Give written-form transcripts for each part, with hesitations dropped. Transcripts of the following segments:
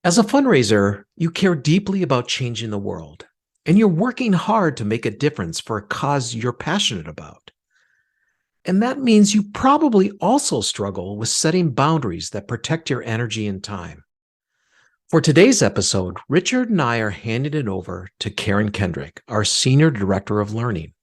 As a fundraiser, you care deeply about changing the world, and you're working hard to make a difference for a cause you're passionate about. And that means you probably also struggle with setting boundaries that protect your energy and time. For today's episode, Richard and I are handing it over to Karen Kendrick, our Senior Director of Learning,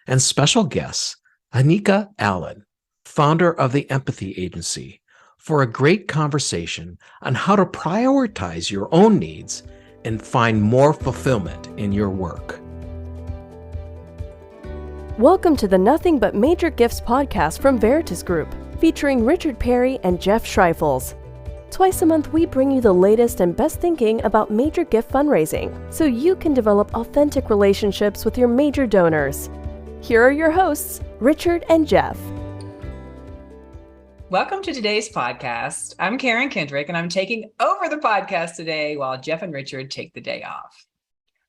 and special guest, Anika Allen, founder of the Empathy Agency, for a great conversation on how to prioritize your own needs and find more fulfillment in your work. Welcome to the Nothing But Major Gifts podcast from Veritas Group, featuring Richard Perry and Jeff Schreifels. Twice a month, we bring you the latest and best thinking about major gift fundraising, so you can develop authentic relationships with your major donors. Here are your hosts, Richard and Jeff. Welcome to today's podcast. I'm Karen Kendrick, and I'm taking over the podcast today while Jeff and Richard take the day off.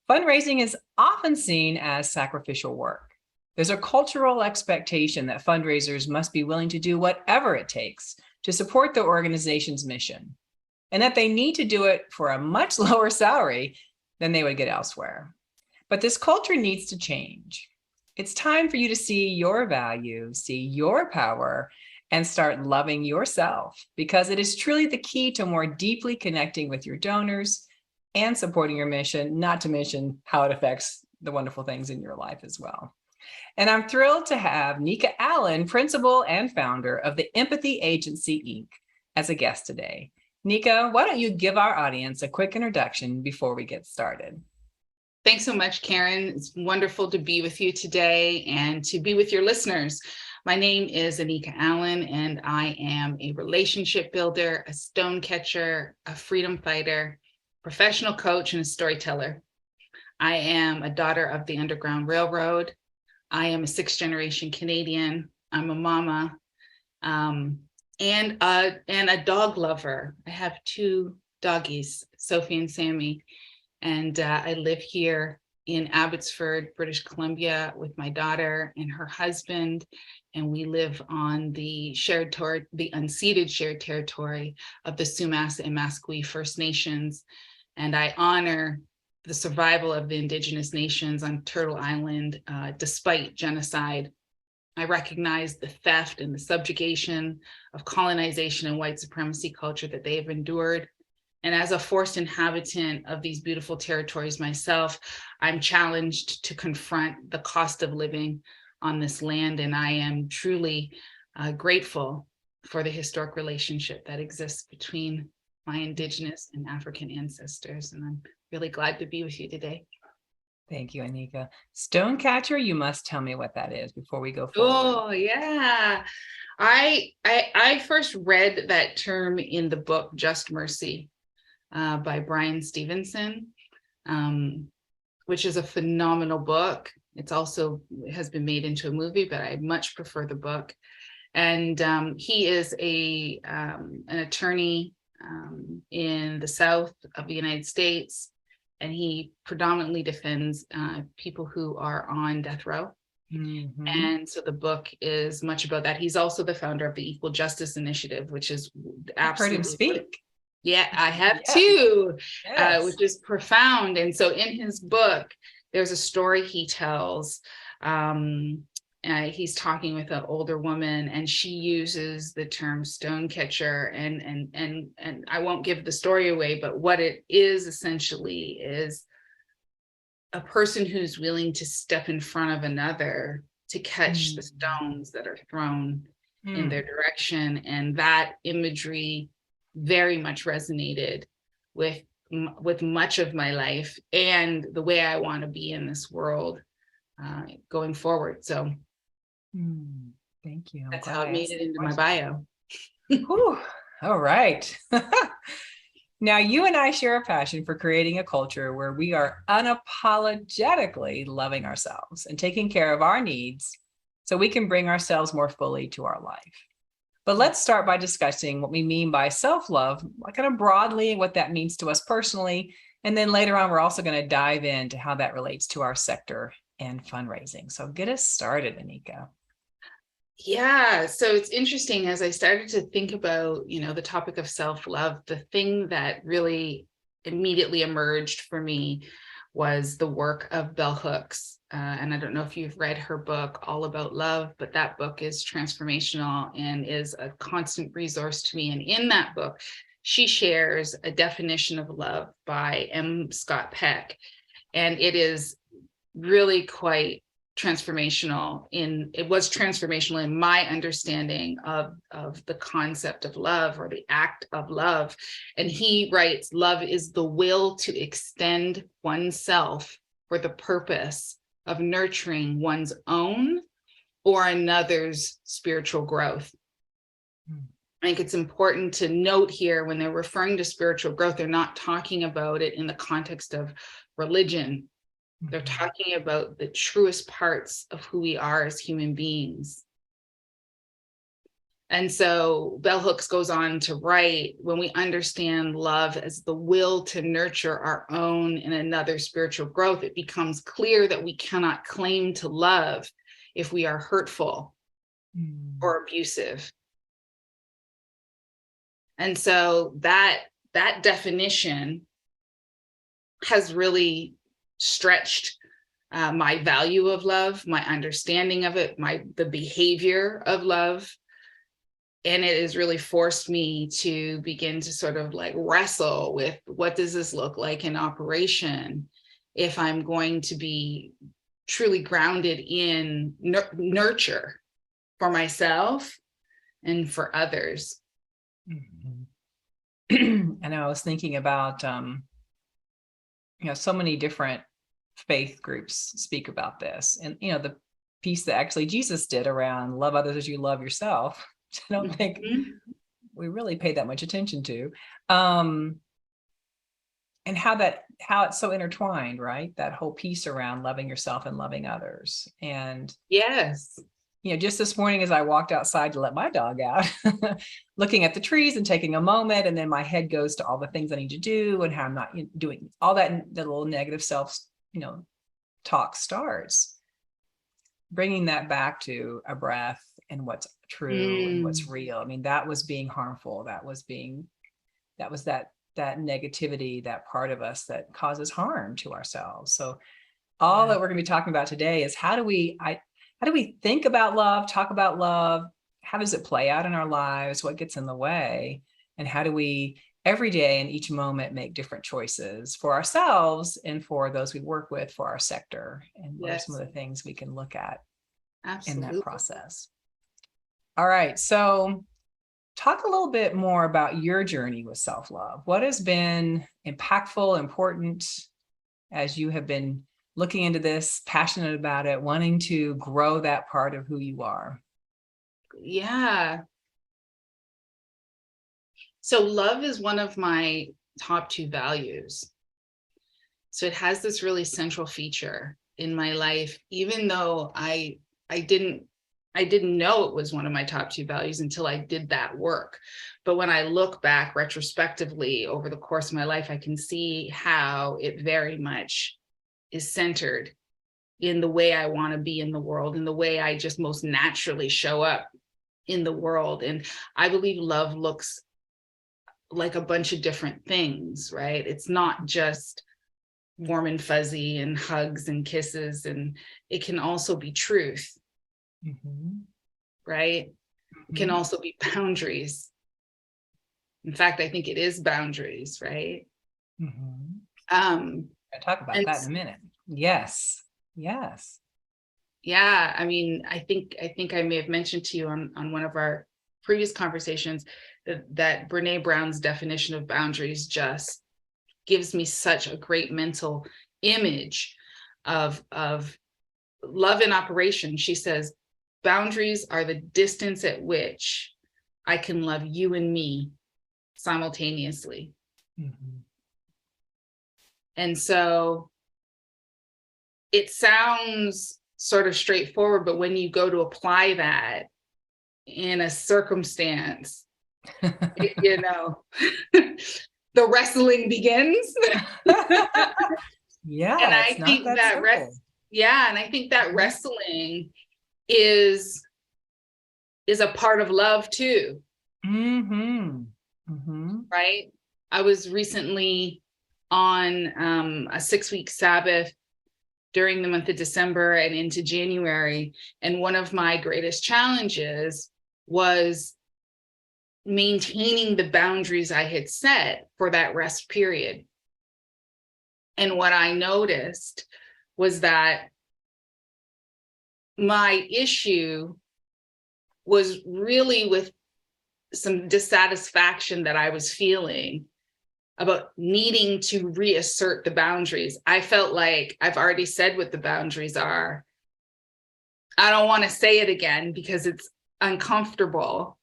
Fundraising is often seen as sacrificial work. There's a cultural expectation that fundraisers must be willing to do whatever it takes to support the organization's mission, and that they need to do it for a much lower salary than they would get elsewhere. But this culture needs to change. It's time for you to see your value, see your power, and start loving yourself, because it is truly the key to more deeply connecting with your donors and supporting your mission, not to mention how it affects the wonderful things in your life as well. And I'm thrilled to have Anika Allen, principal and founder of the Empathy Agency, Inc., as a guest today. Anika, why don't you give our audience a quick introduction before we get started? Thanks so much, Karen. It's wonderful to be with you today and to be with your listeners. My name is Anika Allen, and I am a relationship builder, a stone catcher, a freedom fighter, professional coach, and a storyteller. I am a daughter of the Underground Railroad. I am a sixth-generation Canadian. I'm a mama, and a dog lover. I have two doggies, Sophie and Sammy, and I live here in Abbotsford, British Columbia, with my daughter and her husband, and we live on the unceded shared territory of the Sumas and Musqueam First Nations, and I honor the survival of the Indigenous nations on Turtle Island, despite genocide. I recognize the theft and the subjugation of colonization and white supremacy culture that they have endured. And as a forced inhabitant of these beautiful territories myself, I'm challenged to confront the cost of living on this land. And I am truly grateful for the historic relationship that exists between my Indigenous and African ancestors. And I'm really glad to be with you today. Thank you, Anika. Stonecatcher, you must tell me what that is before we go forward. Oh, yeah. I first read that term in the book Just Mercy by Brian Stevenson, which is a phenomenal book. It has been made into a movie, but I much prefer the book. And he is an attorney in the South of the United States, and he predominantly defends people who are on death row. Mm-hmm. And so the book is much about that. He's also the founder of the Equal Justice Initiative, which is absolutely— I've heard him speak. Yeah, I have too, which is profound. And so in his book, there's a story he tells. He's talking with an older woman, and she uses the term stonecatcher, and I won't give the story away, but what it is essentially is a person who's willing to step in front of another to catch the stones that are thrown in their direction. And that imagery very much resonated with much of my life and the way I want to be in this world going forward. So thank you. That's how it made it into my bio. All right. Now, you and I share a passion for creating a culture where we are unapologetically loving ourselves and taking care of our needs so we can bring ourselves more fully to our life. But let's start by discussing what we mean by self-love, kind of broadly, what that means to us personally. And then later on, we're also going to dive into how that relates to our sector and fundraising. So get us started, Anika. Yeah, so it's interesting as I started to think about, the topic of self-love, the thing that really immediately emerged for me was the work of Bell Hooks. And I don't know if you've read her book, All About Love, but that book is transformational and is a constant resource to me. And in that book, she shares a definition of love by M. Scott Peck. And it is really quite transformational. It was transformational in my understanding of the concept of love, or the act of love. And he writes, love is the will to extend oneself for the purpose of nurturing one's own or another's spiritual growth. I think it's important to note here, when they're referring to spiritual growth, they're not talking about it in the context of religion. They're talking about the truest parts of who we are as human beings. And so Bell Hooks goes on to write, when we understand love as the will to nurture our own and another spiritual growth, it becomes clear that we cannot claim to love if we are hurtful or abusive. And so that definition has really stretched my value of love, my understanding of it, the behavior of love. And it has really forced me to begin to sort of like wrestle with, what does this look like in operation if I'm going to be truly grounded in nurture for myself and for others. And I was thinking about, so many different faith groups speak about this, and the piece that actually Jesus did around love others as you love yourself, I don't think we really paid that much attention to, and how it's so intertwined, right? That whole piece around loving yourself and loving others. And yes, just this morning as I walked outside to let my dog out, looking at the trees and taking a moment, and then my head goes to all the things I need to do and how I'm not doing all that, the little negative self, talk starts. Bringing that back to a breath and what's true and what's real. I mean, that was being harmful. That was that negativity, that part of us that causes harm to ourselves. So all that we're going to be talking about today is how do we think about love, talk about love? How does it play out in our lives? What gets in the way? And how do we every day in each moment make different choices for ourselves and for those we work with, for our sector? And what are some of the things we can look at in that process? All right. So talk a little bit more about your journey with self-love. What has been impactful, important as you have been looking into this, passionate about it, wanting to grow that part of who you are? Yeah. So love is one of my top 2 values. So it has this really central feature in my life, even though I didn't know it was one of my top 2 values until I did that work. But when I look back retrospectively over the course of my life, I can see how it very much is centered in the way I want to be in the world, in the way I just most naturally show up in the world. And I believe love looks like a bunch of different things, right? It's not just warm and fuzzy and hugs and kisses, and it can also be truth, right? It can also be boundaries. In fact, I think it is boundaries, right? I'll talk about that in a minute. Yes. Yeah, I mean, I think I may have mentioned to you on one of our previous conversations that Brene Brown's definition of boundaries just gives me such a great mental image of love in operation. She says, boundaries are the distance at which I can love you and me simultaneously. And so it sounds sort of straightforward, but when you go to apply that in a circumstance, the wrestling begins. Yeah. And I think that wrestling is a part of love too. Right? I was recently on a 6-week Sabbath during the month of December and into January. And one of my greatest challenges was maintaining the boundaries I had set for that rest period. And what I noticed was that my issue was really with some dissatisfaction that I was feeling about needing to reassert the boundaries. I felt like I've already said what the boundaries are. I don't want to say it again because it's uncomfortable.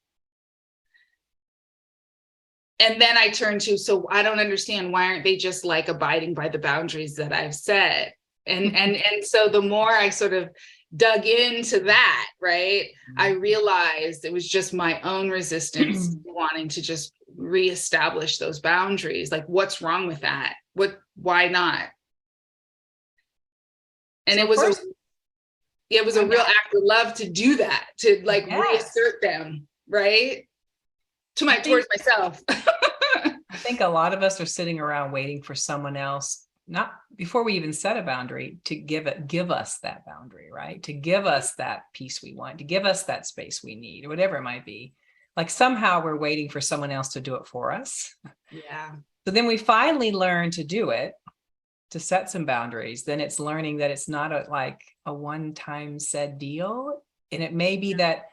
And then I turned to, so I don't understand, why aren't they just like abiding by the boundaries that I've set? And so the more I sort of dug into that, right, I realized it was just my own resistance wanting to just reestablish those boundaries. Like, what's wrong with that? Why not? And So it was first, a real act of love to do that, to like reassert them, right? Towards myself. I think a lot of us are sitting around waiting for someone else, not before we even set a boundary, to give us that boundary, right? To give us that peace we want, to give us that space we need, or whatever it might be. Like somehow we're waiting for someone else to do it for us. Yeah. So then we finally learn to do it, to set some boundaries. Then it's learning that it's not like a one-time said deal. And it may be that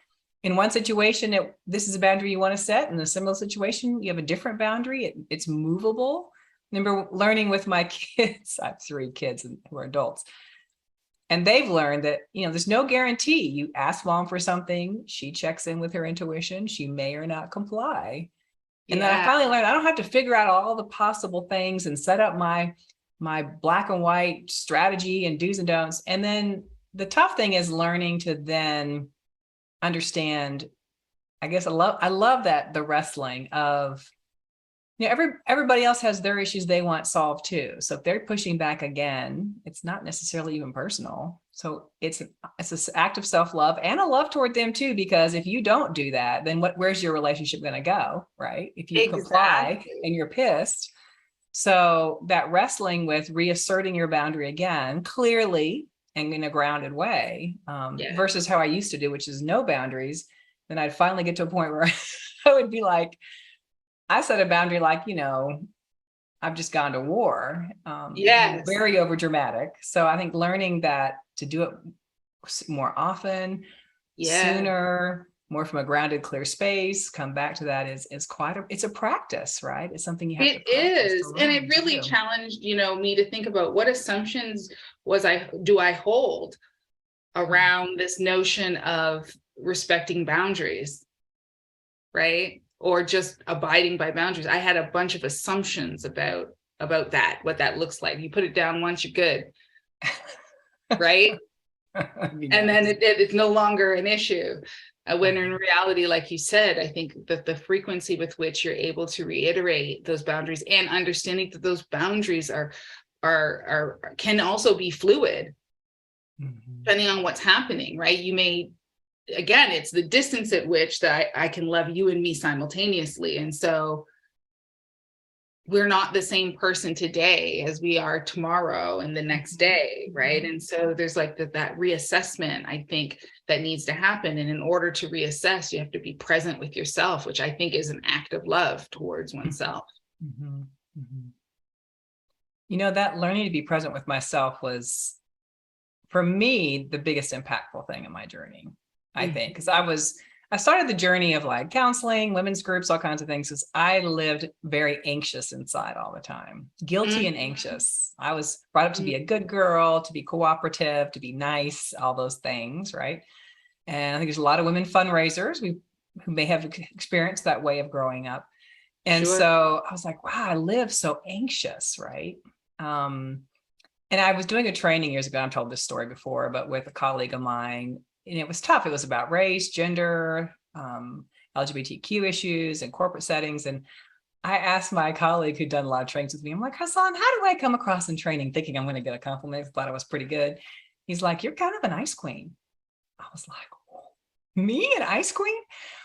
in one situation, this is a boundary you want to set. In a similar situation, you have a different boundary. It's movable. I remember learning with my kids. I have 3 kids who are adults. And they've learned that, there's no guarantee. You ask mom for something, she checks in with her intuition, she may or not comply. And then I finally learned I don't have to figure out all the possible things and set up my black and white strategy and do's and don'ts. And then the tough thing is learning to then understand, I guess I love that, the wrestling of, everybody else has their issues they want solved too. So if they're pushing back again, it's not necessarily even personal. So it's an act of self-love and a love toward them too, because if you don't do that, then where's your relationship going to go, right? If you comply and you're pissed. So that wrestling with reasserting your boundary again, clearly and in a grounded way, versus how I used to do, which is no boundaries, then I'd finally get to a point where I would be like, I set a boundary like, I've just gone to war. Very over dramatic. So I think learning that to do it more often, sooner, more from a grounded, clear space, come back to that is it's a practice, right? It's something you have to practice. It is. And it really challenged, me to think about what assumptions do I hold around this notion of respecting boundaries, right? Or just abiding by boundaries. I had a bunch of assumptions about that, what that looks like. You put it down once, you're good, right? And then it's no longer an issue. When in reality, like you said, I think that the frequency with which you're able to reiterate those boundaries and understanding that those boundaries can also be fluid, depending on what's happening, right? You may, again, it's the distance at which that I can love you and me simultaneously. And so we're not the same person today as we are tomorrow and the next day, right? And so there's like that reassessment, I think, that needs to happen. And in order to reassess, you have to be present with yourself, which I think is an act of love towards oneself. That learning to be present with myself was, for me, the biggest impactful thing in my journey. I think, because I started the journey of like counseling, women's groups, all kinds of things, because I lived very anxious inside all the time, guilty and anxious. I was brought up to be a good girl, to be cooperative, to be nice, all those things, right? And I think there's a lot of women fundraisers who may have experienced that way of growing up. And so I was like, wow, I live so anxious, right? And I was doing a training years ago, I've told this story before, but with a colleague of mine, and it was tough. It was about race, gender, LGBTQ issues and corporate settings. And I asked my colleague who'd done a lot of trainings with me, I'm like, Hassan, how do I come across in training thinking I'm going to get a compliment? I thought I was pretty good. He's like, you're kind of an ice queen. I was like, oh, me, an ice queen?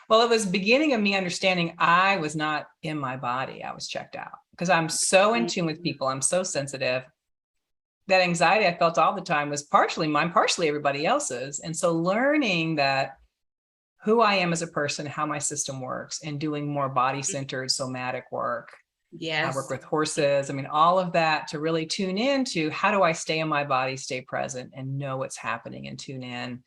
Well, it was beginning of me understanding I was not in my body. I was checked out. because I'm so in tune with people. I'm so sensitive. That anxiety I felt all the time was partially mine, partially everybody else's. And so learning that who I am as a person, how my system works, and doing more body-centered somatic work. Yes. I work with horses. I mean, all of that to really tune into how do I stay in my body, stay present, and know what's happening and tune in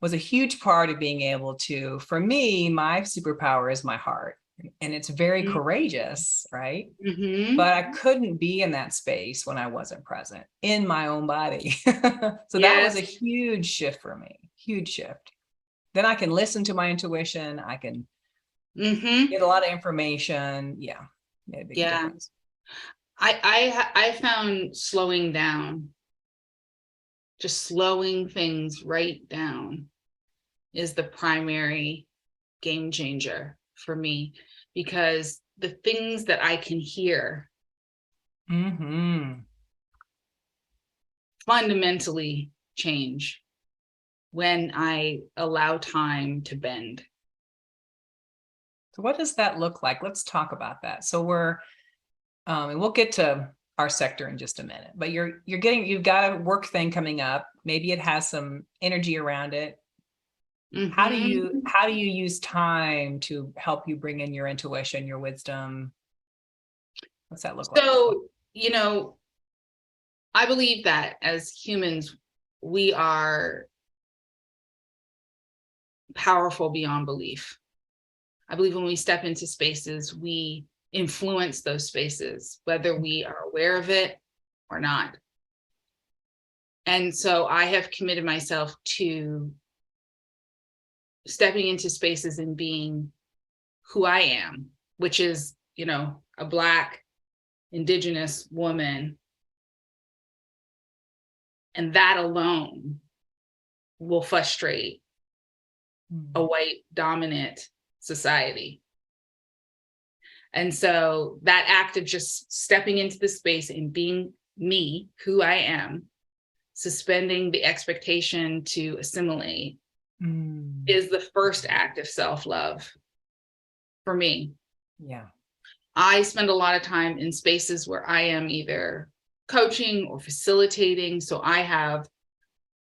was a huge part of being able to, for me, my superpower is my heart. And it's very courageous, right? Mm-hmm. But I couldn't be in that space when I wasn't present in my own body. So that was a huge shift for me, huge shift. Then I can listen to my intuition. I can get a lot of information. Yeah, made a big difference. I found slowing down, just slowing things right down, is the primary game changer for me, because the things that I can hear fundamentally change when I allow time to bend. So what does that look like? Let's talk about that. So we're, and we'll get to our sector in just a minute, but you've got a work thing coming up. Maybe it has some energy around it. How do you use time to help you bring in your intuition, your wisdom? What's that look like? So, I believe that as humans, we are powerful beyond belief. I believe when we step into spaces, we influence those spaces, whether we are aware of it or not. And so I have committed myself to stepping into spaces and being who I am, which is, a Black, Indigenous woman. And that alone will frustrate a white dominant society. And so that act of just stepping into the space and being me, who I am, suspending the expectation to assimilate, is the first act of self-love for me. Yeah. I spend a lot of time in spaces where I am either coaching or facilitating. So I have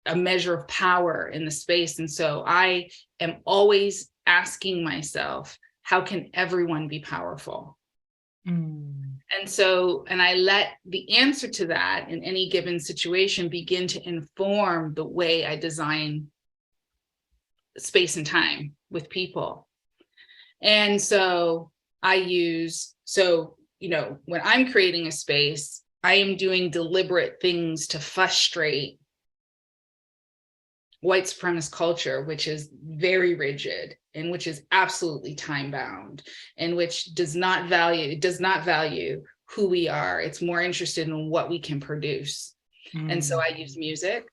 a measure of power in the space. And so I am always asking myself, how can everyone be powerful? And I let the answer to that in any given situation begin to inform the way I design space and time with people. And so when I'm creating a space, I am doing deliberate things to frustrate white supremacist culture, which is very rigid and which is absolutely time bound and which does not value who we are. It's more interested in what we can produce. And so I use music.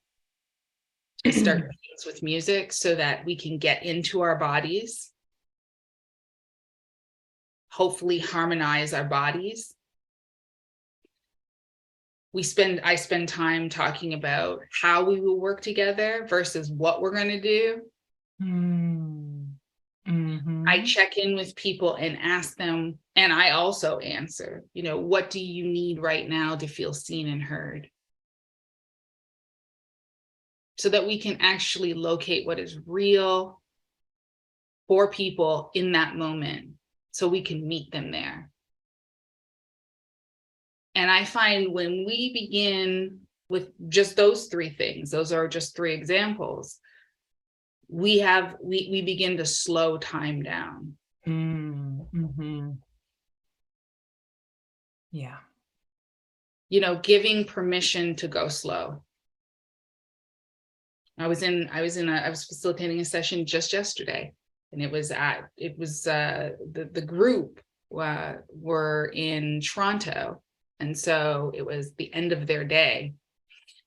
I start meetings with music so that we can get into our bodies, hopefully harmonize our bodies. I spend time talking about how we will work together versus what we're going to do. I check in with people and ask them, and I also answer, what do you need right now to feel seen and heard? So that we can actually locate what is real for people in that moment, so we can meet them there. And I find when we begin with just those three things, those are just three examples, we begin to slow time down. Yeah. Giving permission to go slow. I was facilitating a session just yesterday, and the group were in Toronto. And so it was the end of their day,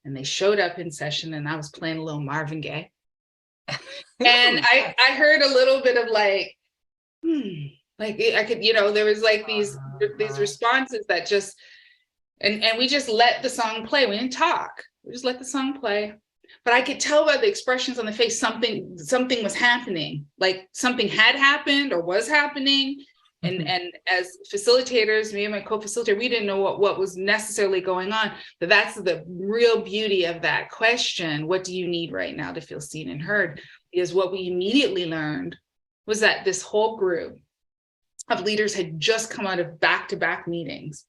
and they showed up in session, and I was playing a little Marvin Gaye. And I heard a little bit of like I could, there was like these responses that just, and we just let the song play. We didn't talk. We just let the song play. But I could tell by the expressions on the face, something was happening, like something had happened or was happening. And as facilitators, me and my co-facilitator, we didn't know what was necessarily going on. But that's the real beauty of that question. What do you need right now to feel seen and heard? Is what we immediately learned was that this whole group of leaders had just come out of back-to-back meetings.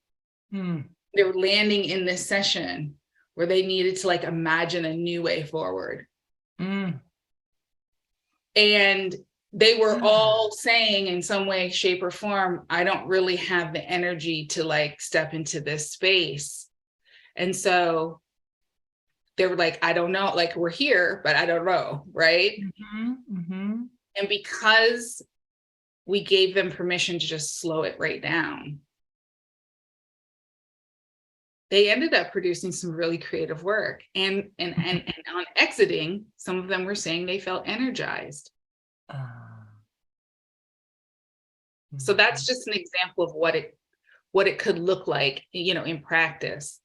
They were landing in this session where they needed to like imagine a new way forward. And they were all saying in some way, shape, or form, I don't really have the energy to like step into this space. And so they were like, I don't know, like we're here, but I don't know, right? And because we gave them permission to just slow it right down, they ended up producing some really creative work. And on exiting, some of them were saying they felt energized. So that's just an example of what it could look like, you know, in practice.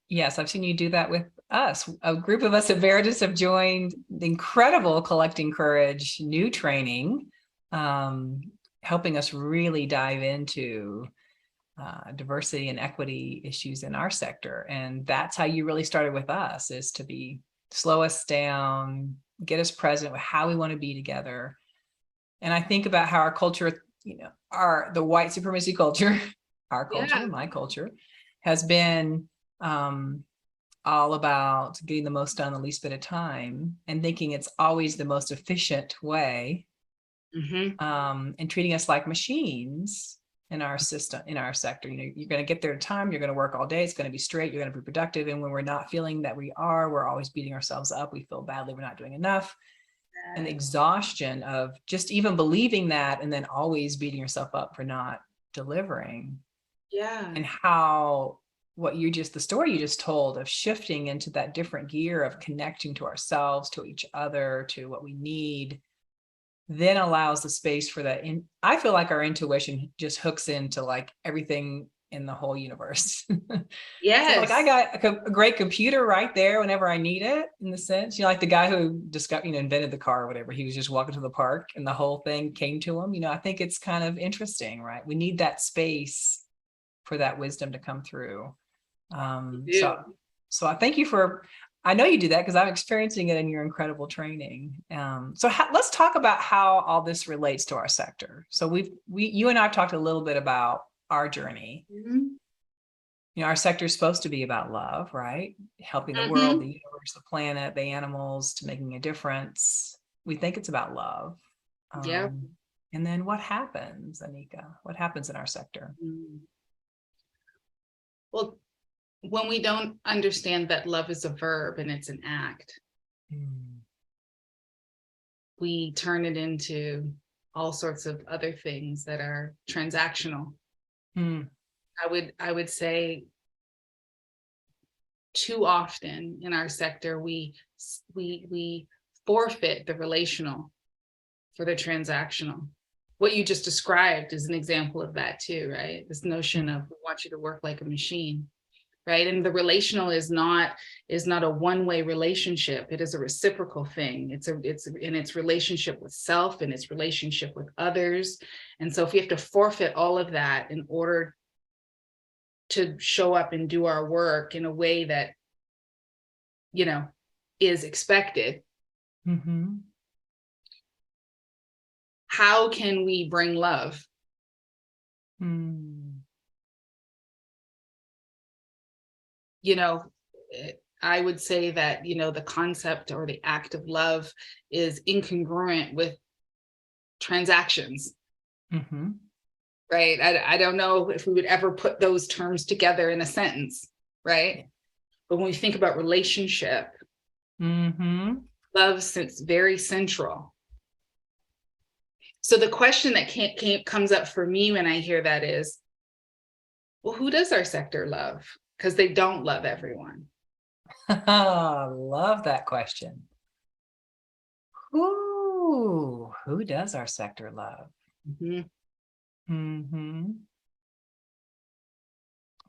Yes, I've seen you do that with us. A group of us at Veritas have joined the incredible Collecting Courage new training, helping us really dive into diversity and equity issues in our sector. And that's how you really started with us, is to slow us down, get us present with how we want to be together. And I think about how our culture, you know, the white supremacy culture, our culture, my culture, has been all about getting the most done the least bit of time and thinking it's always the most efficient way, and treating us like machines in our system, in our sector. You know, you're going to get there in time, you're going to work all day, it's going to be straight, you're going to be productive. And when we're not feeling that we're always beating ourselves up, we feel badly, we're not doing enough. And the exhaustion of just even believing that, and then always beating yourself up for not delivering. And how the story you just told of shifting into that different gear of connecting to ourselves, to each other, to what we need, then allows the space for that. I feel like our intuition just hooks into like everything in the whole universe. So like I got a great computer right there whenever I need it, in the sense, you know, like the guy who invented the car or whatever, he was just walking to the park and the whole thing came to him. You know, I think it's kind of interesting, right? We need that space for that wisdom to come through. So I thank you I know you do that because I'm experiencing it in your incredible training. Let's talk about how all this relates to our sector. So you and I have talked a little bit about our journey. You know, our sector is supposed to be about love, right? Helping the world, the universe, the planet, the animals, to making a difference. We think it's about love. And then what happens, Anika? What happens in our sector? Well, when we don't understand that love is a verb and it's an act, we turn it into all sorts of other things that are transactional. I would say too often in our sector, we forfeit the relational for the transactional. What you just described is an example of that too, right? This notion of we want you to work like a machine, right? And the relational is not a one-way relationship. It is a reciprocal thing. It's in its relationship with self and its relationship with others. And so if we have to forfeit all of that in order to show up and do our work in a way that, you know, is expected, how can we bring love? You know, I would say that, you know, the concept or the act of love is incongruent with transactions. Right? I don't know if we would ever put those terms together in a sentence, right? But when we think about relationship, love sits very central. So the question that comes up for me when I hear that is, well, who does our sector love? Because they don't love everyone. Love that question. Who does our sector love?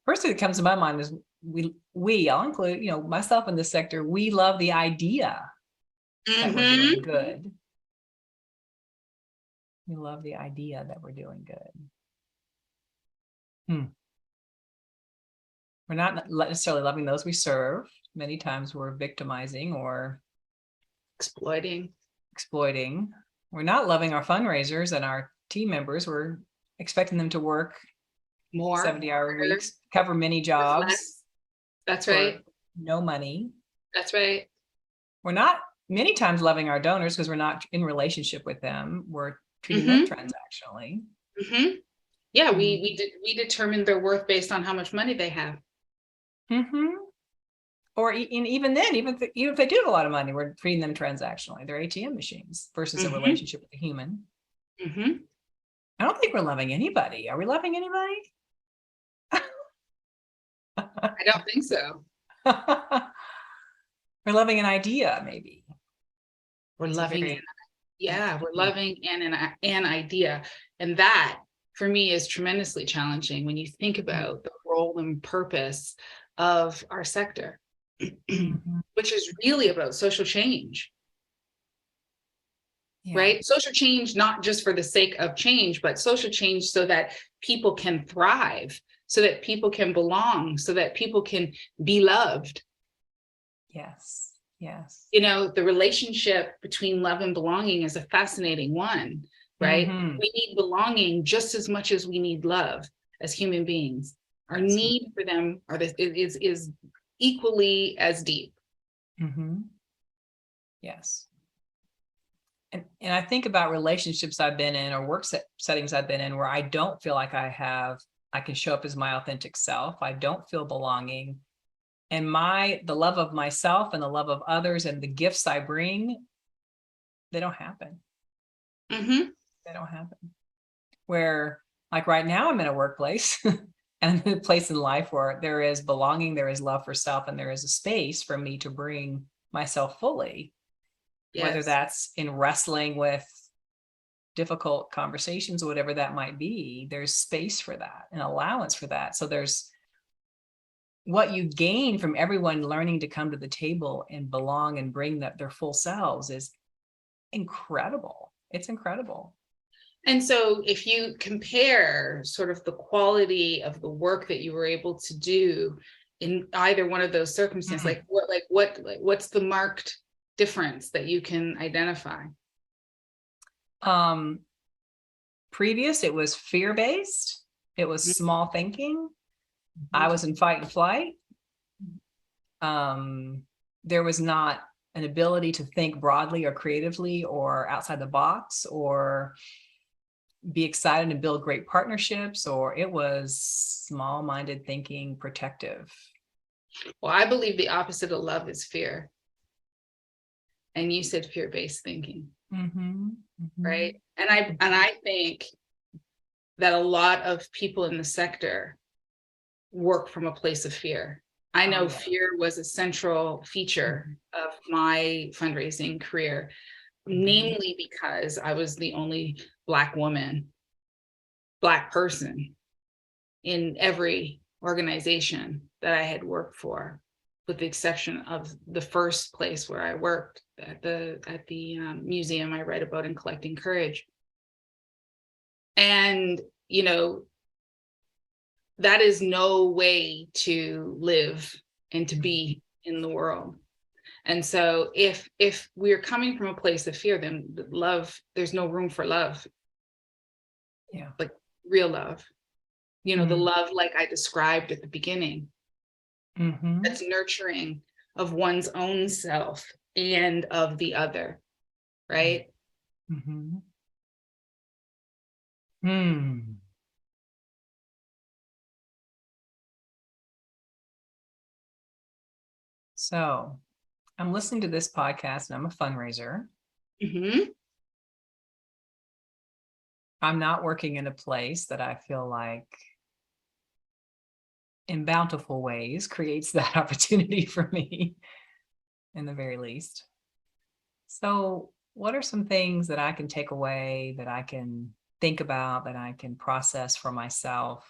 First thing that comes to my mind is I'll include, you know, myself in this sector, we love the idea that we're doing good. We love the idea that we're doing good. We're not necessarily loving those we serve. Many times we're victimizing or Exploiting. We're not loving our fundraisers and our team members. We're expecting them to work More 70-hour weeks, cover many jobs. That's right. No money. That's right. We're not many times loving our donors because we're not in relationship with them. We're treating them transactionally. Yeah, we determine their worth based on how much money they have. Or even then, even if they do have a lot of money, we're treating them transactionally. They're ATM machines versus a relationship with a human. I don't think we're loving anybody. Are we loving anybody? I don't think so. We're loving an idea, maybe. We're loving an idea. And that, for me, is tremendously challenging when you think about the role and purpose of our sector, which is really about social change. Right? Social change, not just for the sake of change, but social change so that people can thrive, so that people can belong, so that people can be loved. Yes. You know, the relationship between love and belonging is a fascinating one, right? We need belonging just as much as we need love as human beings. Our need for them is equally as deep. Yes. And I think about relationships I've been in or work settings I've been in where I don't feel like I can show up as my authentic self. I don't feel belonging. And the love of myself and the love of others and the gifts I bring, they don't happen. They don't happen. Where, like right now, I'm in a workplace and I'm in a place in life where there is belonging, there is love for self, and there is a space for me to bring myself fully. Whether that's in wrestling with difficult conversations or whatever that might be, there's space for that and allowance for that. So there's what you gain from everyone learning to come to the table and belong and bring their full selves is incredible. It's incredible. And so if you compare sort of the quality of the work that you were able to do in either one of those circumstances, what's the marked difference that you can identify? Previous, it was fear-based. It was small thinking. I was in fight and flight. There was not an ability to think broadly or creatively or outside the box or be excited and build great partnerships, or it was small-minded thinking, protective. Well, I believe the opposite of love is fear. And you said fear-based thinking, right? And I think that a lot of people in the sector work from a place of fear. I know fear was a central feature of my fundraising career, namely because I was the only Black woman, Black person in every organization that I had worked for, with the exception of the first place where I worked at the museum I write about in Collecting Courage. And, you know, that is no way to live and to be in the world. And so if we're coming from a place of fear, then love, there's no room for love. Yeah. Like real love, you know, the love like I described at the beginning. That's nurturing of one's own self and of the other, right? So I'm listening to this podcast and I'm a fundraiser. I'm not working in a place that I feel like in bountiful ways creates that opportunity for me, in the very least. So what are some things that I can take away, that I can think about, that I can process for myself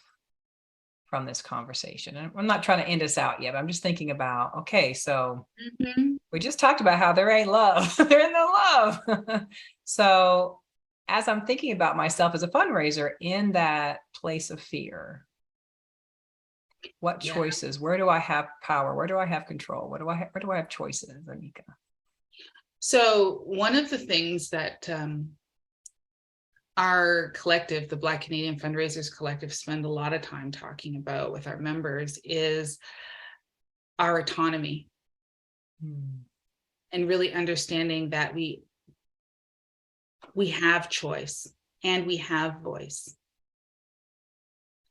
from this conversation? And I'm not trying to end us out yet, but I'm just thinking about, okay, so we just talked about how there ain't love. There ain't no love. So as I'm thinking about myself as a fundraiser in that place of fear, what choices, where do I have power? Where do I have control? Where do I have choices, Anika? So one of the things that our collective, the Black Canadian Fundraisers Collective, spend a lot of time talking about with our members is our autonomy. And really understanding that we have choice and we have voice.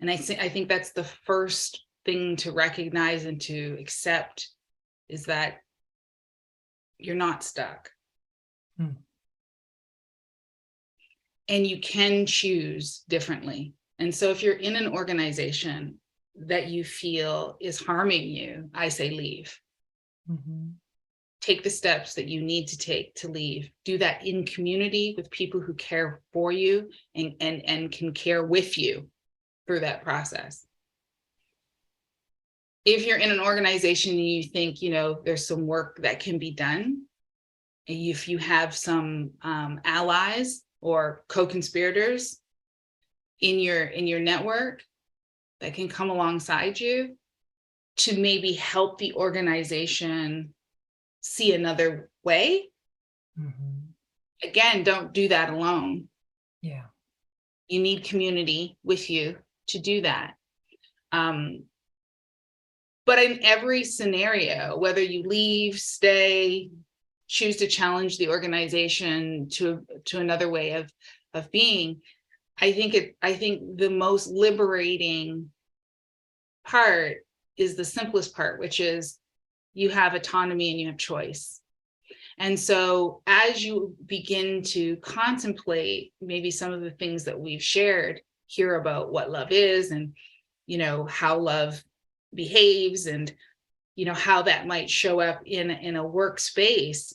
And I think that's the first thing to recognize and to accept, is that you're not stuck. And you can choose differently. And so if you're in an organization that you feel is harming you, I say leave. Take the steps that you need to take to leave. Do that in community with people who care for you and can care with you through that process. If you're in an organization and you think, there's some work that can be done, if you have some allies or co-conspirators in your network that can come alongside you to maybe help the organization see another way. Again, don't do that alone. Yeah. You need community with you to do that. But in every scenario, whether you leave, stay, choose to challenge the organization to another way of being, I think the most liberating part is the simplest part, which is you have autonomy and you have choice. And so as you begin to contemplate maybe some of the things that we've shared here about what love is, and how love behaves, and how that might show up in a workspace,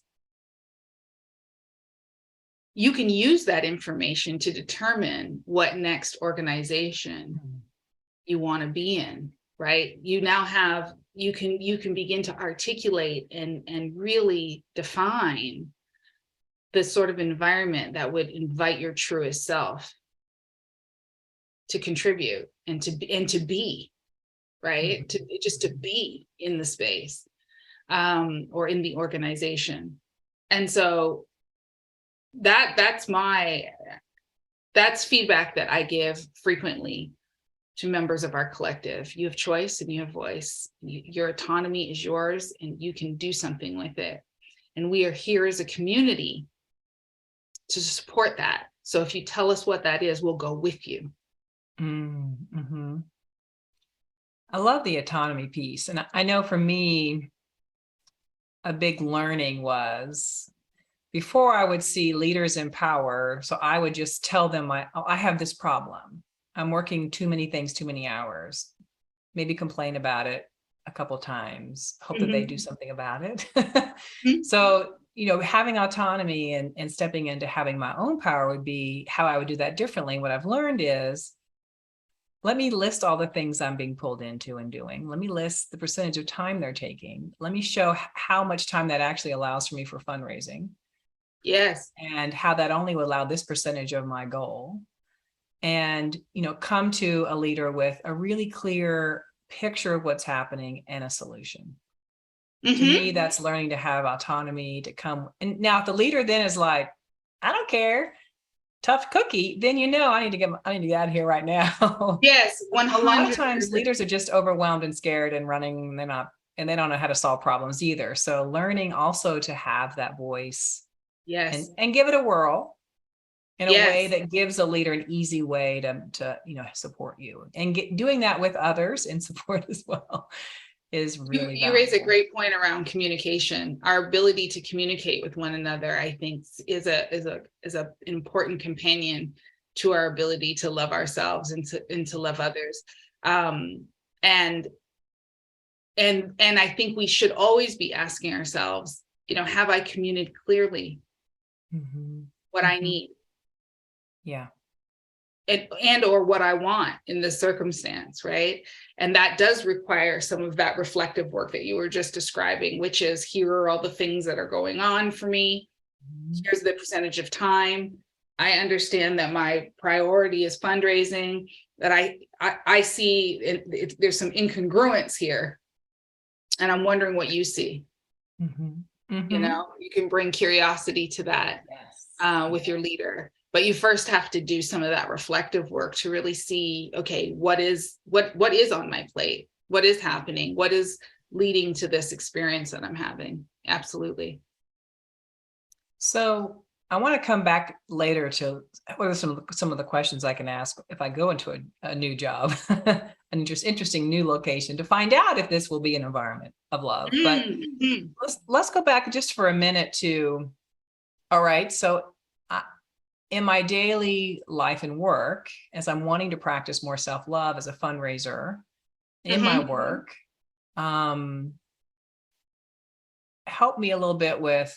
you can use that information to determine what next organization you want to be in, right? You now have, you can begin to articulate and really define the sort of environment that would invite your truest self to contribute and to be, right? To be in the space or in the organization. And so that's feedback that I give frequently to members of our collective. You have choice and you have voice. Your autonomy is yours and you can do something with it. And we are here as a community to support that. So if you tell us what that is, we'll go with you. I love the autonomy piece. And I know for me, a big learning was, before I would see leaders in power, so I would just tell them, I have this problem. I'm working too many things, too many hours, maybe complain about it a couple of times, hope that they do something about it. So, having autonomy and stepping into having my own power would be how I would do that differently. What I've learned is, let me list all the things I'm being pulled into and doing. Let me list the percentage of time they're taking. Let me show how much time that actually allows for me for fundraising. Yes. And how that only will allow this percentage of my goal. And, come to a leader with a really clear picture of what's happening and a solution. To me, that's learning to have autonomy, to come. And now if the leader then is like, I don't care, tough cookie, then I need to get out of here right now. Yes, 100%. A lot of times leaders are just overwhelmed and scared and running, and they don't know how to solve problems either. So learning also to have that voice. Yes. And give it a whirl in a way that gives a leader an easy way to support you, and doing that with others in support as well is really you raise a great point around communication. Our ability to communicate with one another, I think, is an important companion to our ability to love ourselves and to love others. And I think we should always be asking ourselves, have I communicated clearly what I need? Yeah. And or what I want in this circumstance, right? And that does require some of that reflective work that you were just describing, which is, here are all the things that are going on for me. Here's the percentage of time. I understand that my priority is fundraising, that I see there's some incongruence here. And I'm wondering what you see. Mm-hmm. Mm-hmm. You know, you can bring curiosity to that with your leader, but you first have to do some of that reflective work to really see, okay, what is on my plate? What is happening? What is leading to this experience that I'm having? Absolutely. So I want to come back later to what are some of the questions I can ask if I go into a new job, an interesting new location, to find out if this will be an environment of love. But let's go back just for a minute to, all right, so in my daily life and work, as I'm wanting to practice more self-love as a fundraiser in my work, help me a little bit with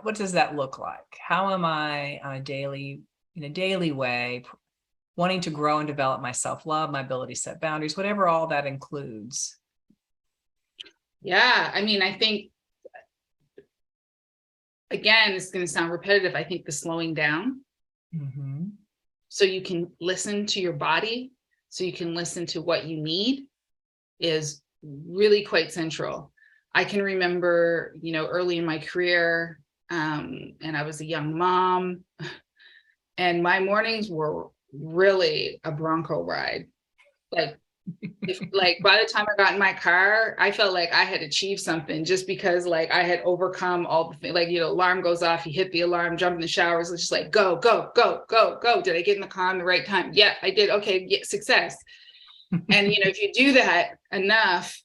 what does that look like? How am I on in a daily way, wanting to grow and develop my self-love, my ability to set boundaries, whatever all that includes? Yeah, I mean, I think, again, it's going to sound repetitive. I think the slowing down, so you can listen to your body, so you can listen to what you need, is really quite central. I can remember, early in my career, and I was a young mom, and my mornings were really a Bronco ride. Like, by the time I got in my car, I felt like I had achieved something, just because I had overcome all the things. Alarm goes off, you hit the alarm, jump in the showers. It's just like, go, go, go, go, go. Did I get in the car in the right time? Yeah, I did. Okay, yeah, success. And, if you do that enough,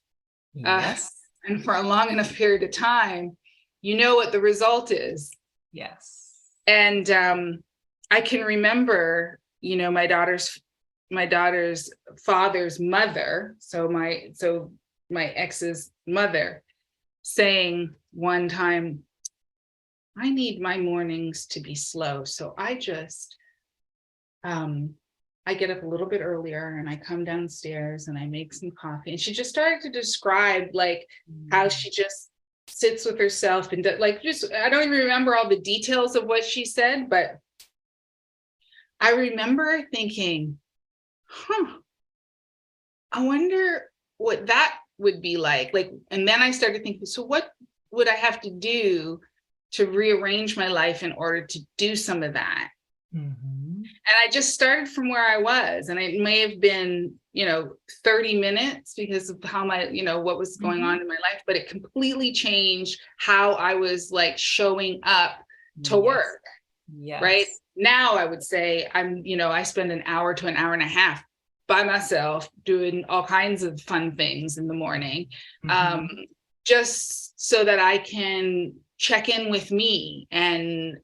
and for a long enough period of time, you know what the result is. Yes. And I can remember, my daughter's father's mother, so my ex's mother, saying one time, I need my mornings to be slow. So I just, I get up a little bit earlier and I come downstairs and I make some coffee. And she just started to describe how she just sits with herself and I don't even remember all the details of what she said, but I remember thinking, I wonder what that would be like. And then I started thinking, so what would I have to do to rearrange my life in order to do some of that? And I just started from where I was, and it may have been, 30 minutes because of how what was going on in my life, but it completely changed how I was showing up to work. Yes. Right now, I would say I spend an hour to an hour and a half by myself doing all kinds of fun things in the morning, just so that I can check in with me and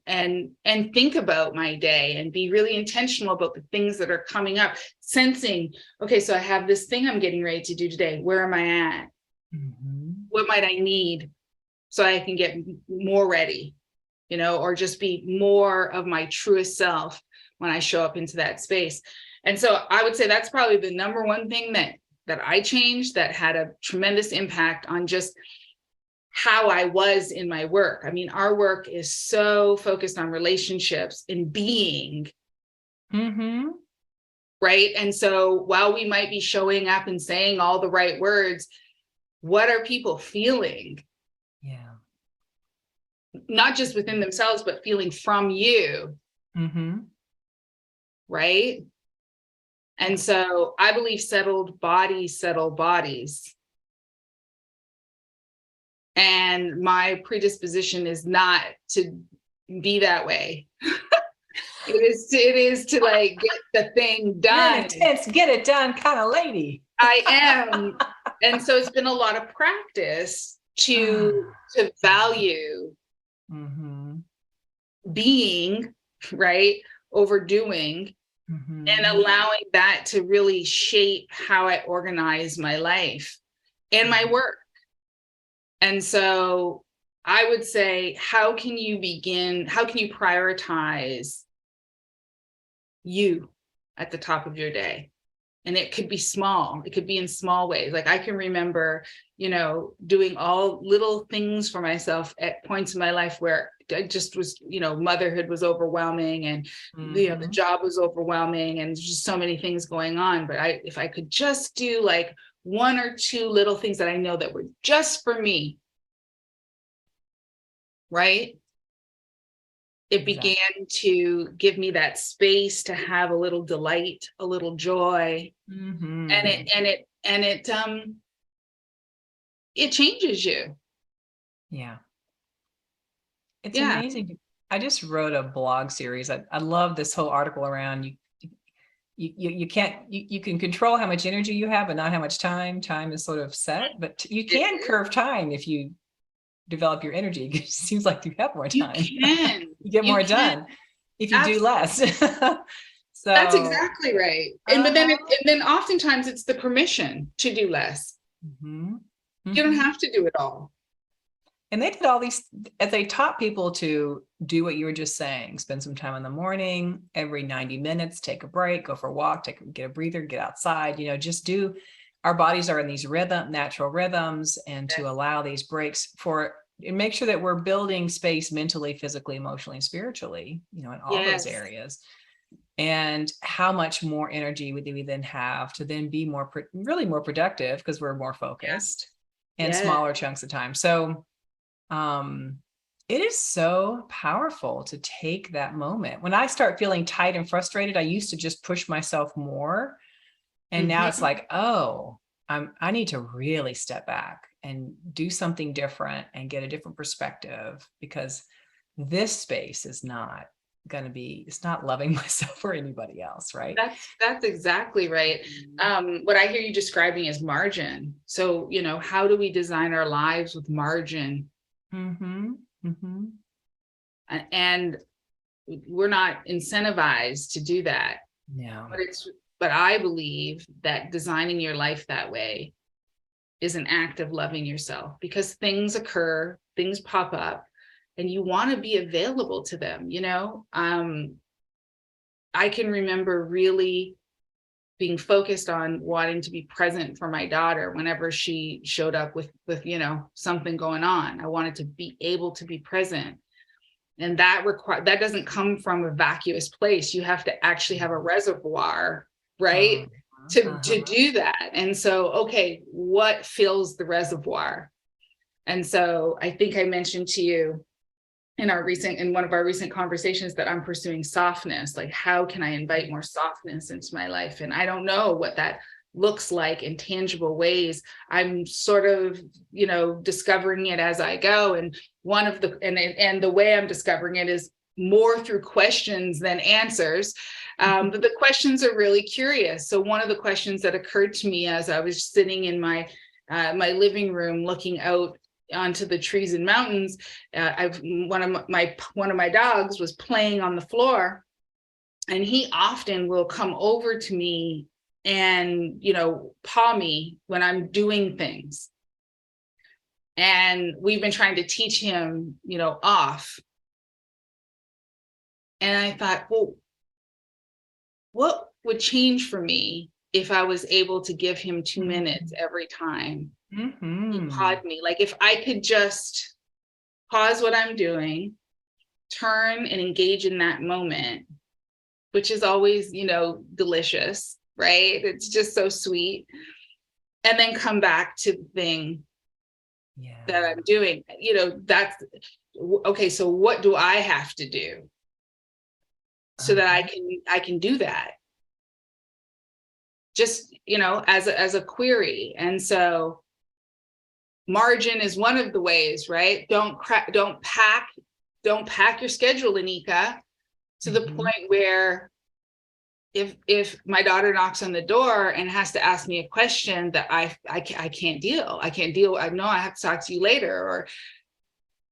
think about my day and be really intentional about the things that are coming up, sensing, okay, so I have this thing I'm getting ready to do today. Where am I at? What might I need so I can get more ready, or just be more of my truest self when I show up into that space. And so I would say that's probably the number one thing that I changed, that had a tremendous impact on just how I was in my work. I mean, our work is so focused on relationships and being, right? And so while we might be showing up and saying all the right words, what are people feeling? Yeah. Not just within themselves, but feeling from you. Right? And so I believe settled bodies settle bodies. And my predisposition is not to be that way. It is to get the thing done. You're an intense, get it done kind of lady. I am. And so it's been a lot of practice to value being, right, over doing, and allowing that to really shape how I organize my life and my work. And so I would say, how can you prioritize you at the top of your day? And it could be small. It could be in small ways. I can remember, doing all little things for myself at points in my life where just was, motherhood was overwhelming, and the job was overwhelming, and just so many things going on. But if I could just do like one or two little things that I know that were just for me, right? It began to give me that space to have a little delight, a little joy, and it changes you. Yeah. It's amazing. I just wrote a blog series. I love this whole article around you can control how much energy you have, but not how much time. Time is sort of set, but you can curve time if you develop your energy. It seems like you have more time. You can. You get more done if you do less. So that's exactly right. And then oftentimes it's the permission to do less. You don't have to do it all. And they did all these, as they taught people to do what you were just saying, spend some time in the morning, every 90 minutes, take a break, go for a walk, get a breather, get outside, just our bodies are in these natural rhythms, and to allow these breaks and make sure that we're building space mentally, physically, emotionally, and spiritually, in all those areas. And how much more energy would we then have to then be really more productive, because we're more focused and smaller chunks of time. So it is so powerful to take that moment. When I start feeling tight and frustrated, I used to just push myself more. And now it's like, I need to really step back and do something different and get a different perspective, because this space is not it's not loving myself or anybody else, right? That's exactly right. What I hear you describing is margin. So, how do we design our lives with margin? And we're not incentivized to do that. No. But I believe that designing your life that way is an act of loving yourself, because things occur, things pop up, and you want to be available to them. I can remember really being focused on wanting to be present for my daughter whenever she showed up with something going on. I wanted to be able to be present. And that doesn't come from a vacuous place. You have to actually have a reservoir, right? To do that. And so, okay, what fills the reservoir? And so I think I mentioned to you in one of our recent conversations that I'm pursuing softness. Like, how can I invite more softness into my life? And I don't know what that looks like in tangible ways. I'm sort of, discovering it as I go. And the way I'm discovering it is more through questions than answers. But the questions are really curious. So one of the questions that occurred to me as I was sitting in my living room looking out onto the trees and mountains, one of my dogs was playing on the floor, and he often will come over to me and paw me when I'm doing things. And we've been trying to teach him off. And I thought, well, what would change for me if I was able to give him 2 minutes every time he pawed me? Like, if I could just pause what I'm doing, turn and engage in that moment, which is always, delicious, right? It's just so sweet. And then come back to the thing that I'm doing. That's okay. So what do I have to do so that I can do that? Just, as a query. And so margin is one of the ways, right? Don't pack your schedule, Anika, to the point where if my daughter knocks on the door and has to ask me a question that I can't deal. I know I have to talk to you later. Or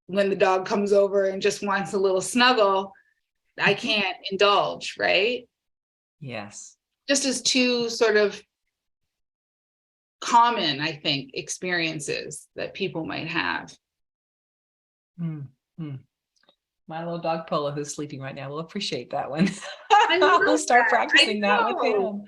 when the dog comes over and just wants a little snuggle, I can't indulge, right? Yes. Just as two sort of common, I think, experiences that people might have. My little dog Polo, who's sleeping right now, will appreciate that one. I'll start practicing that with him.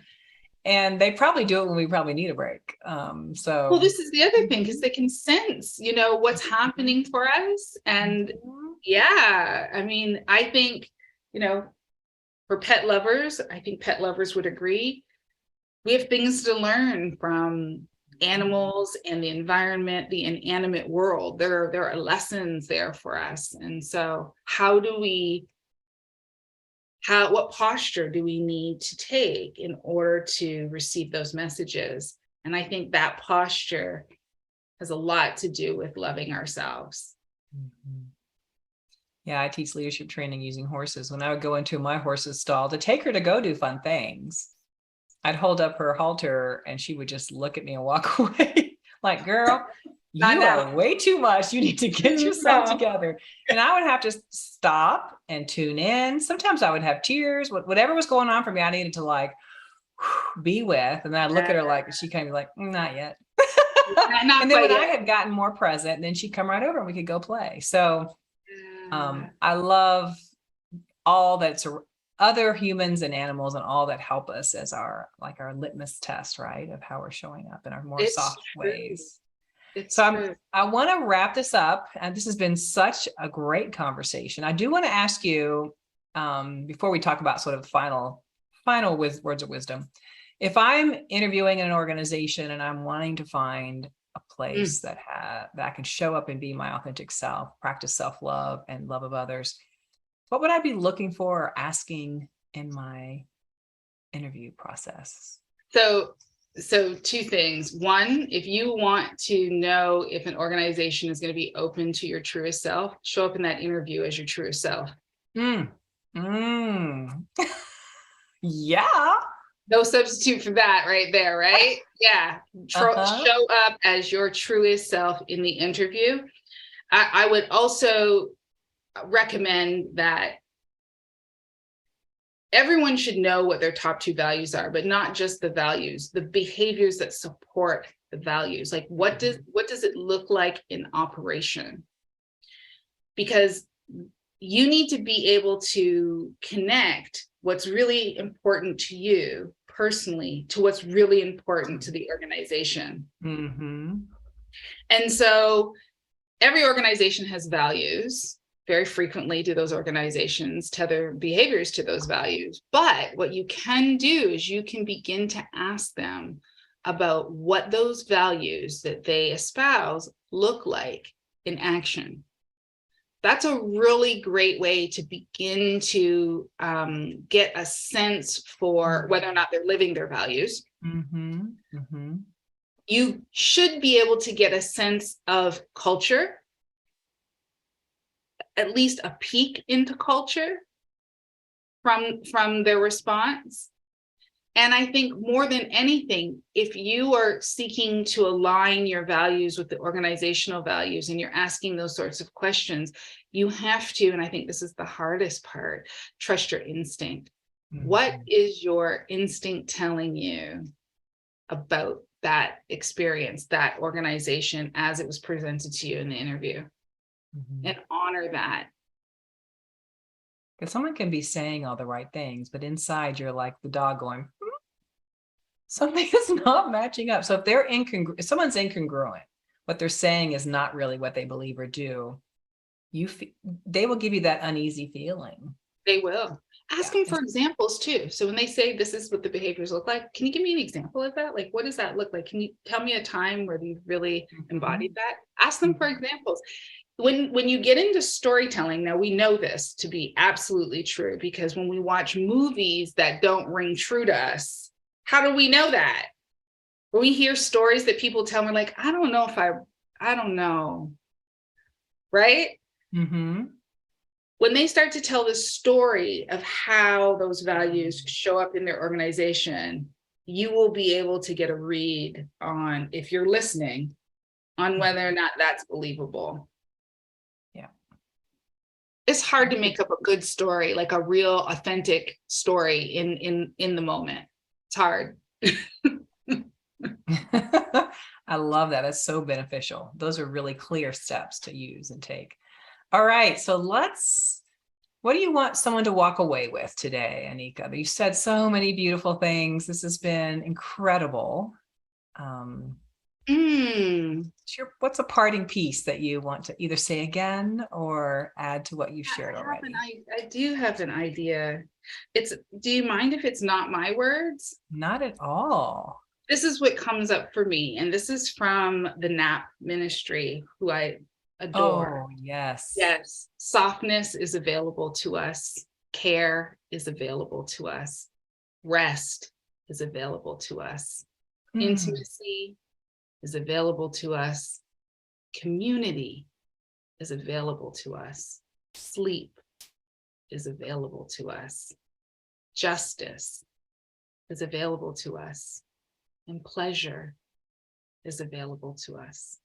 And they probably do it when we probably need a break. Well, this is the other thing, because they can sense, what's happening for us. And, Yeah. I mean, I think, for pet lovers, I think pet lovers would agree. We have things to learn from animals and the environment, the inanimate world. There are lessons there for us. And so what posture do we need to take in order to receive those messages? And I think that posture has a lot to do with loving ourselves. Mm-hmm. Yeah, I teach leadership training using horses. When I would go into my horse's stall to take her to go do fun things, I'd hold up her halter and she would just look at me and walk away. Like, girl, you are way too much. You need to get yourself together. And I would have to stop and tune in. Sometimes I would have tears. Whatever was going on for me, I needed to like be with. And then I'd look at her like, she kind of like, not yet. And then when I had gotten more present, then she'd come right over and we could go play. So I love all that's other humans and animals and all that help us as our litmus test, right, of how we're showing up in our more soft ways. I want to wrap this up, and this has been such a great conversation. I do want to ask you, before we talk about sort of final words of wisdom, if I'm interviewing in an organization and I'm wanting to find a place that I can show up and be my authentic self, practice self-love and love of others, what would I be looking for or asking in my interview process? So two things. One, if you want to know if an organization is going to be open to your truest self, show up in that interview as your truest self. Yeah. No substitute for that right there, right? Yeah. Show up as your truest self in the interview. I would also recommend that everyone should know what their top 2 values are, but not just the values, the behaviors that support the values. Like what does it look like in operation? Because you need to be able to connect what's really important to you personally to what's really important to the organization. Mm-hmm. And so every organization has values. Very frequently do those organizations tether behaviors to those values. But what you can do is you can begin to ask them about what those values that they espouse look like in action. That's a really great way to begin to get a sense for whether or not they're living their values. Mm-hmm. Mm-hmm. You should be able to get a sense of culture, at least a peek into culture from their response. And I think more than anything, if you are seeking to align your values with the organizational values and you're asking those sorts of questions, you have to, and I think this is the hardest part, trust your instinct. Mm-hmm. What is your instinct telling you about that experience, that organization as it was presented to you in the interview? Mm-hmm. And honor that. Because someone can be saying all the right things, but inside you're like the dog going, something is not matching up. So if they're if someone's incongruent, what they're saying is not really what they believe or do, they will give you that uneasy feeling. They will. Ask them for examples too. So when they say this is what the behaviors look like, can you give me an example of that? Like, what does that look like? Can you tell me a time where you've really embodied that? Ask them for examples. When you get into storytelling, now we know this to be absolutely true, because when we watch movies that don't ring true to us, how do we know that? When we hear stories that people tell, we're like, I don't know if I don't know, right? Mm-hmm. When they start to tell the story of how those values show up in their organization, you will be able to get a read on, if you're listening, on whether or not that's believable. Yeah. It's hard to make up a good story, like a real authentic story in the moment. It's hard. I love that. That's so beneficial. Those are really clear steps to use and take. All right. So what do you want someone to walk away with today, Anika? You said so many beautiful things. This has been incredible. What's a parting piece that you want to either say again or add to what you've shared already? I do have an idea. Do you mind if it's not my words? Not at all. This is what comes up for me. And this is from the NAP ministry, who I adore. Oh, yes. Yes. Softness is available to us. Care is available to us. Rest is available to us. Intimacy is available to us. Community is available to us. Sleep is available to us. Justice is available to us. And pleasure is available to us.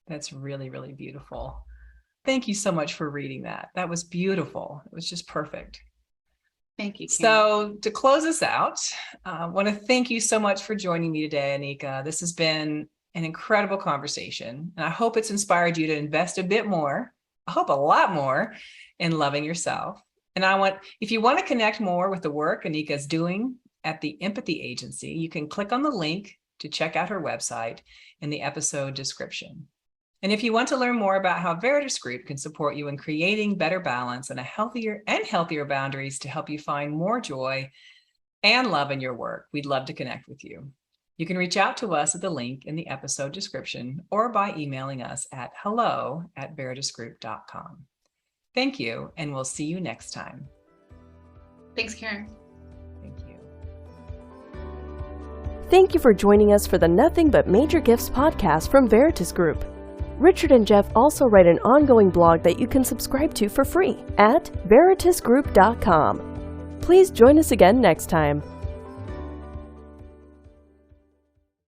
That's really, really beautiful. Thank you so much for reading that. That was beautiful. It was just perfect. Thank you, Karen. So to close us out, I want to thank you so much for joining me today, Anika. This has been an incredible conversation, and I hope it's inspired you to invest a bit more, I hope a lot more, in loving yourself. And if you want to connect more with the work Anika is doing at the Empathy Agency, you can click on the link to check out her website in the episode description. And if you want to learn more about how Veritas Group can support you in creating better balance and healthier boundaries to help you find more joy and love in your work, we'd love to connect with you. You can reach out to us at the link in the episode description or by emailing us at hello@veritasgroup.com. Thank you, and we'll see you next time. Thanks, Karen. Thank you. Thank you for joining us for the Nothing But Major Gifts podcast from Veritas Group. Richard and Jeff also write an ongoing blog that you can subscribe to for free at veritasgroup.com. Please join us again next time.